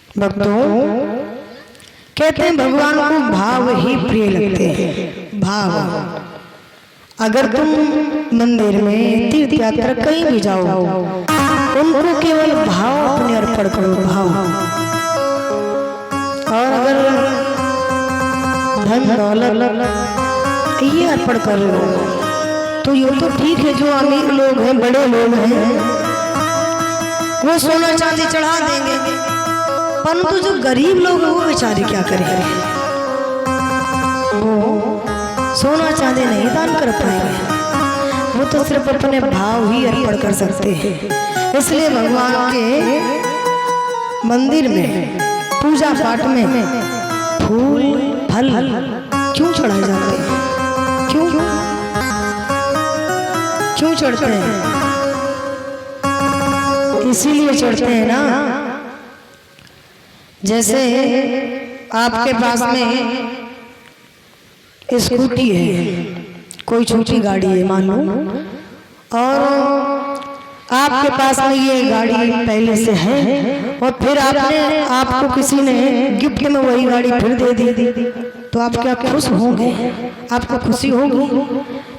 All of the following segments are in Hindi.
भक्तों कहते हैं भगवान को भाव ही प्रिय लगते हैं। भाव, अगर तुम मंदिर में तीर्थ यात्रा कहीं भी जाओ, उनको केवल भाव अपने अर्पण करो, भाव। और अगर धन दौलत ये अर्पण कर लो तो ये तो ठीक है, जो अमीर लोग हैं, बड़े लोग हैं, वो सोना चांदी चढ़ा देंगे, परंतु जो गरीब लोग हैं वो बेचारे क्या करेंगे? वो सोना चांदी नहीं दान कर पाएंगे, वो तो सिर्फ अपने भाव ही अर्पण कर सकते हैं। इसलिए भगवान के मंदिर में पूजा पाठ में फूल फल क्यों चढ़ाए जाते हैं? क्यों चढ़ते हैं? इसीलिए चढ़ते हैं ना, जैसे आपके पास में स्कूटी है, कोई छोटी गाड़ी है मान लो, और आपके पास में ये गाड़ी पहले से है, और फिर आपको किसी ने गिफ्ट में वही गाड़ी फिर दे दी, तो आप क्या खुश होंगे? आपको खुशी होगी?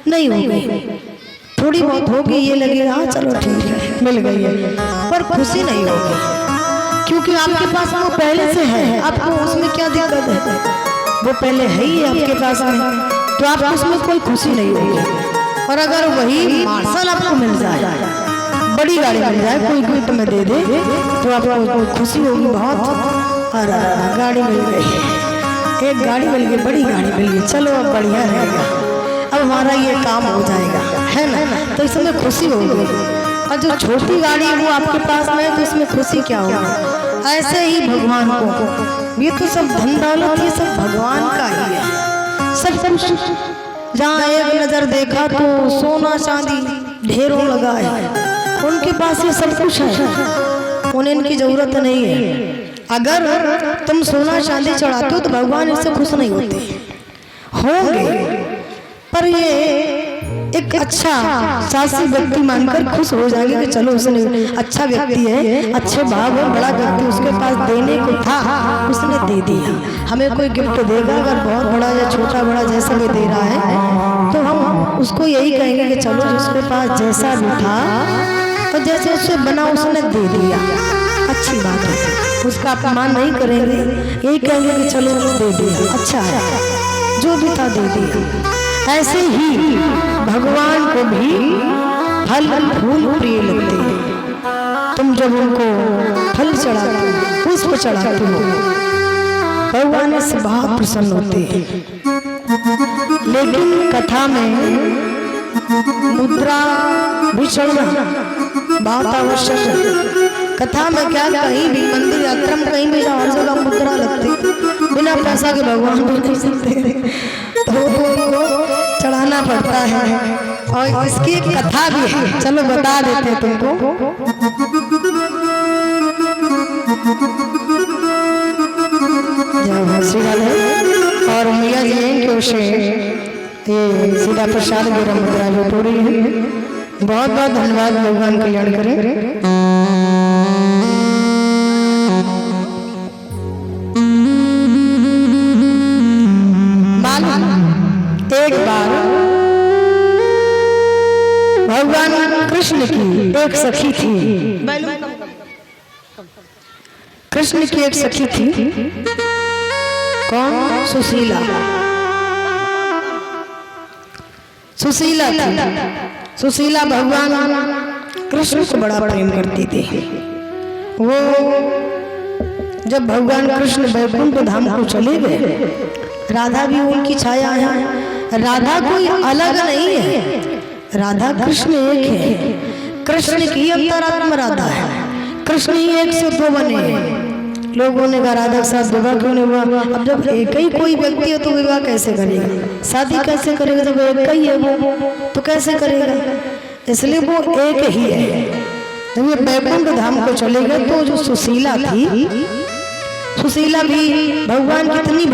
नहीं होगी, थोड़ी बहुत होगी, ये लगेगा हाँ चलो ठीक है मिल गई है, पर खुशी नहीं होगी, क्योंकि आपके पास वो पहले से है, आपको उसमें क्या दिक्कत है? वो पहले है ही आपके पास में, तो आपको उसमें कोई खुशी नहीं होगी। और अगर वही मार्शल आपको मिल जाए, बड़ी गाड़ी मिल जाए, कोई गिफ्ट में दे दे, तो आपको खुशी होगी बहुत। और गाड़ी मिल गई, एक गाड़ी मिल गई, बड़ी गाड़ी मिल गई, चलो अब बढ़िया रहेगा, अब हमारा ये काम हो जाएगा, है ना? तो इसमें खुशी होगी। और जो छोटी गाड़ी है वो आपके पास में है, तो इसमें खुशी क्या होगी? ऐसे ही भगवान को, ये तो सब धन दौलत, ये सब भगवान का ही है, सब कुछ। जहाँ एक नजर देखा तो सोना चांदी ढेरों लगा है, उनके पास ये सब कुछ है, उन्हें इनकी जरूरत नहीं है। अगर तुम सोना चांदी चढ़ाते हो तो भगवान इससे खुश नहीं होंगे, पर ये एक अच्छा साहसी व्यक्ति मानकर खुश हो जाएंगे कि चलो उसने अच्छा व्यक्ति है, अच्छे भाव है, बड़ा व्यक्ति, उसके पास देने को था, उसने दे दिया। हमें कोई गिफ्ट देगा, अगर बहुत बड़ा या छोटा बड़ा जैसा भी दे रहा है, तो हम उसको यही कहेंगे कि चलो उसके पास जैसा भी था, तो जैसे उससे बना उसने दे दिया, अच्छी बात है, उसका अपमान नहीं करेंगे, यही कहेंगे कि चलो दे दिया, अच्छा है, जो भी था दे दिया। ऐसे ही भगवान को भी फल फूल प्रिय लगते हैं। तुम जब उनको फल चढ़ाते हो, पुष्प चढ़ाते हो, भगवान से बहुत प्रसन्न होते हैं। लेकिन कथा में मुद्रा भी चढ़ना बहुत आवश्यक है। कथा में क्या, कहीं भी मंदिर यात्रा में कहीं भी जाओ, हर जगह मुद्रा लगती, बिना पैसा के भगवान भी नहीं सकते, तो चढ़ाना पड़ता है। और इसकी एक कथा भी है, चलो बता देते हैं तुमको। जय श्री राधे। और मैया जी की ओर से ये सीधा प्रसाद मेरा मुद्रा जो पूरी है, बहुत बहुत धन्यवाद, भगवान कल्याण करें। एक बार भगवान कृष्ण की एक सखी थी, कृष्ण की एक सखी थी, कौन? सुशीला। सुशीला थी। सुशीला भगवान कृष्ण को बड़ा प्रेम करती थी। वो जब भगवान कृष्ण वैकुंठ धाम को चले गए, राधा भी उनकी छाया है। राधा कोई अलग नहीं है, राधा कृष्ण एक है, कृष्ण की अंतरात्मा राधा है, कृष्ण ही एक से दो बने हैं। लोगों ने कहा राधा के साथ विवाह क्यों नहीं हुआ? अब जब एक ही कोई व्यक्ति है तो विवाह कैसे करेगा, शादी कैसे करेगा? जब एक ही है वो तो कैसे करेगा? इसलिए वो एक ही है। जब ये वैकुंठ धाम को चले गए तो जो सुशीला थी, सुशीला भी भगवान की इतनी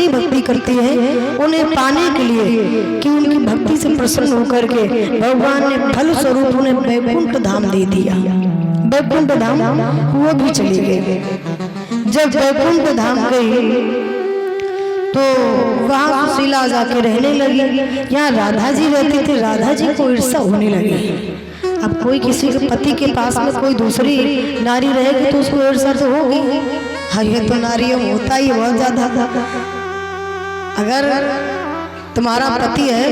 भक्ति करती है, उन्हें पाने के लिए कि उनकी भक्ति से प्रसन्न होकर के भगवान ने फल स्वरूप उन्हें वैकुंठ धाम दे दिया। वैकुंठ धाम वो भी चले गए। जब वैकुंठ धाम गई तो वहाँ सुशीला जाके रहने लगी। यहाँ राधा जी रहती थी, राधा जी को ईर्ष्या होने लगी। अब कोई किसी के पति के पास में कोई दूसरी नारी रहेगी तो उसको ईर्ष्या तो होगी। हाँ, ये तो नारियों में होता ही बहुत ज्यादा। अगर तुम्हारा पति है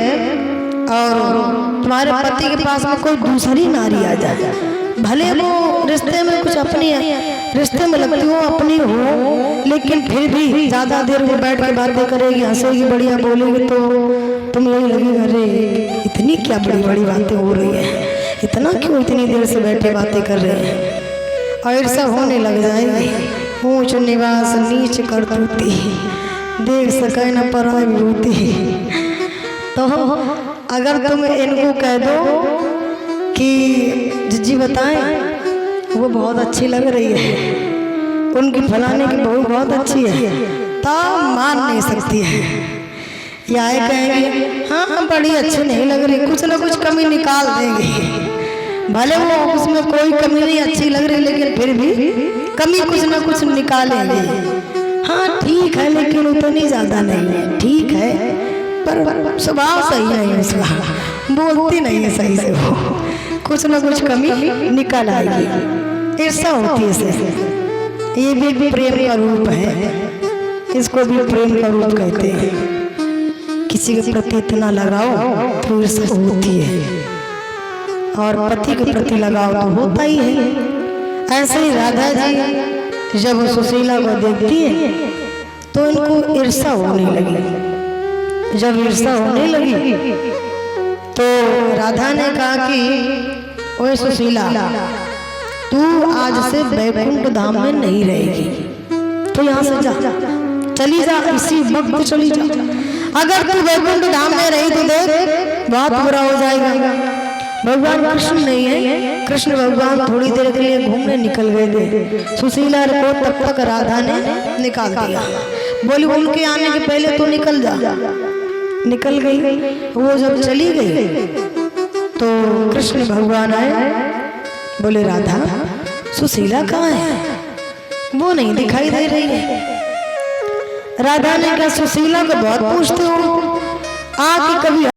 और तुम्हारे पति के पास में कोई दूसरी नारी आ जाए, भले वो रिश्ते में कुछ अपनी रिश्ते में लगती हो, अपनी हो, लेकिन फिर भी ज्यादा देर वो बैठ के बातें करेगी, हंसेगी, बढ़िया बोलेगी, तो तुम यही लगेगा अरे इतनी क्या बड़ी बड़ी बातें हो रही है, इतना क्यों इतनी देर से बैठे बातें कर रहे हैं। और ईर्ष्या होने लग जाएगी। ऊंच निवास नीच करतूती, देख सके न पराई विभूति। तो अगर तुम इनको कह दो कि जी बताएं वो बहुत अच्छी लग रही है, उनकी फलाने की बहू बहुत अच्छी है, तब मान नहीं सकती है। या कहेंगे हाँ बड़ी अच्छी नहीं लग रही, कुछ ना कुछ कमी निकाल देंगे। भले वो उसमें कोई कमी नहीं अच्छी लग रही, लेकिन फिर भी कमी कुछ ना कुछ निकालेंगे। हाँ ठीक है, लेकिन उतनी ज्यादा नहीं है, ठीक है, पर स्वभाव सही नहीं है उसका, बोलती नहीं है सही से, वो कुछ ना कुछ कमी निकल आएगी। ऐसा होती है इसे। ये भी प्रेम का रूप है, इसको भी प्रेम का रूप कहते हैं। किसी के प्रति इतना लगाओ तो ईर्ष्या होती है, और पति के प्रति लगाओ तो होता ही है। ऐसे ही राधा जी जब सुशीला को देखती है तो इनको ईर्ष्या होने लगी। जब ईर्ष्या होने लगी तो राधा ने कहा कि ओए सुशीला, तू आज से वैकुंठ धाम में नहीं रहेगी, तो यहाँ से जा, चली जा, इसी वक्त चली जा। अगर तू वैकुंठ धाम में रही तो देख बहुत बुरा हो जाएगा। भगवान कृष्ण नहीं है, कृष्ण भगवान थोड़ी देर के लिए घूमने निकल गए थे। सुशीला को तब तक राधा ने निकाल दिया। बोली उनके आने के पहले तो निकल जा। निकल गई। वो जब चली गई तो कृष्ण भगवान आए, बोले राधा सुशीला कहाँ है, वो नहीं दिखाई दे रही है। राधा ने कहा सुशीला को बहुत पूछते हो, आके कभी